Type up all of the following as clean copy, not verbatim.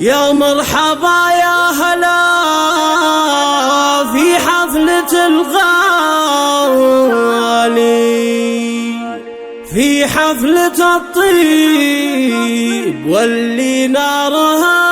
يا مرحبا يا هلا في حفلة الغالي، في حفلة الطيب واللي نارها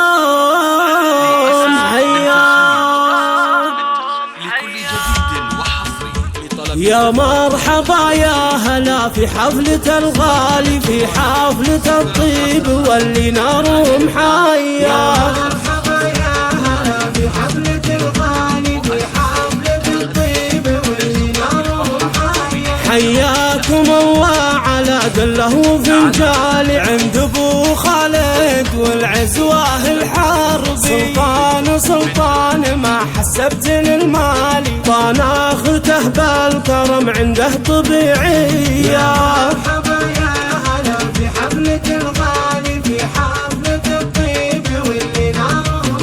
يا مرحبا يا هلا في حفلة الغالي، في حفلة الطيب واللي نارهم حيا. يا مرحبا يا هلا في حفلة الغالي، في حفلة الطيب واللي نارهم حيا. حياكم الله على دله فنجالي عند ابو خالد والعزواه الحربي. سلطان ما حسبت للمالي، طناخته بالكرم عنده طبيعية. يا مرحبا يا هلا في حفلة الغالي، في حفلة الطيب واللي نارهم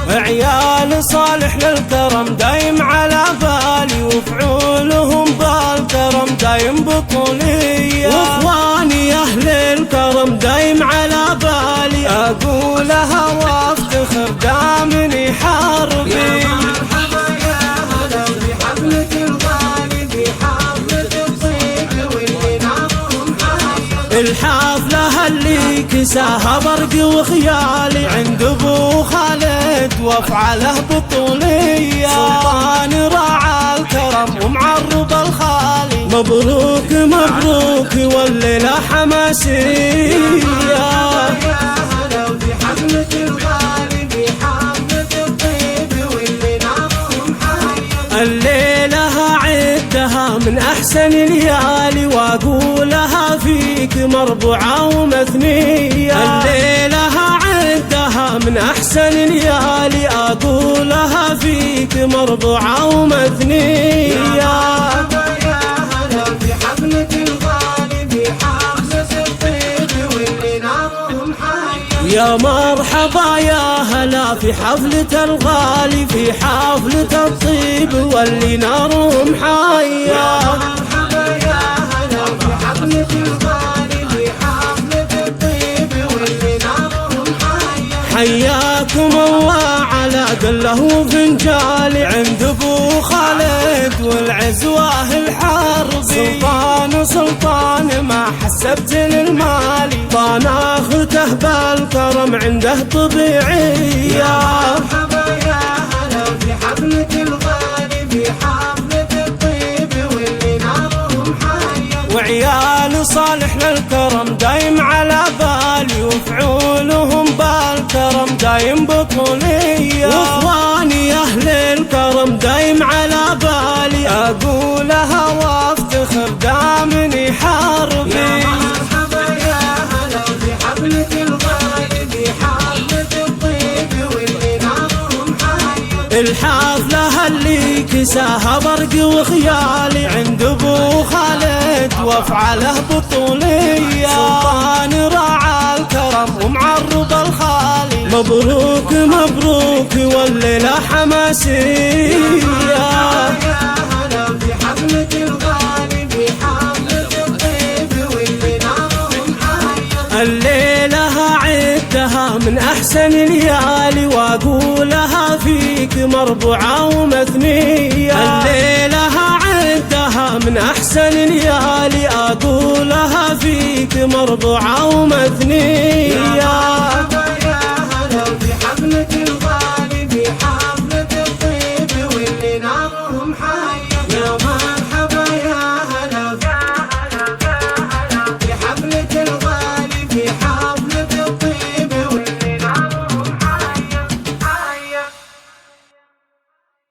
حيا. عيال صالح للكرم دايم على بالي، وفعولهم بالكرم دايم بطولية. واخواني اهل الكرم دايم على بالي، اقولها وافتخر دامني حربي. يا مرحبا يا هلا في حفلة الغالي، في حفلة الطيب واللي نارهم حيا. الحفلة اللي كساها برق وخيالي عند ابو خالد وافعاله بطولية. سلطان راعى الكرم ومعرب الخالي، مبروك مبروك والليلة حماسية. يا هلا في حفلة الغالي، في حفلة الطيب واللي نارهم حيا. الليلة عدها من أحسن ليالي، وأقولها فيك مربوعة ومثنية. الليلة عدها من أحسن ليالي، أقولها فيك مربوعة ومثنية. يا هلا في حفلة الغالي، في حفلة الطيب واللي نارهم حيا. يا مرحبا يا هلا في حفلة الغالي، في حفلة الطيب واللي نارهم حيا. مرحبا يا هلا في حفلة الغالي، في حفلة الطيب واللي نارهم حيا. حياكم الله على دله فنجالي عند ابو خالد والعزواه الحربي. سلطان ما حسبت للمالي، طناخته بالكرم عنده طبيعية. مرحبا يا هلا في حفلة الغالي، في حفلة الطيب واللي نارهم حيا. وعيال صالح للكرم دايم على بالي، وفعولهم بالكرم دايم بطولية. واخواني اهل الكرم دايم على بالي، اقولها وافتخر دامني حربي. يا مرحبا يا هلا في حفلة الغالي، في حفلة الطيب واللي نارهم حيا. الحفلة اللي كساها برق وخيالي عند ابو خالد وافعاله بطولية. سلطان راعى الكرم ومعرب الخالي، مبروك مبروك والليلة حماسية. يا هلا في حفلة الغالي، في حفلة الطيب واللي نارهم حيا. الليلة عدها من أحسن ليالي، وأقولها فيك مربوعة ومثنية. الليلة عدها من أحسن ليالي، أقولها فيك مربوعة ومثنية.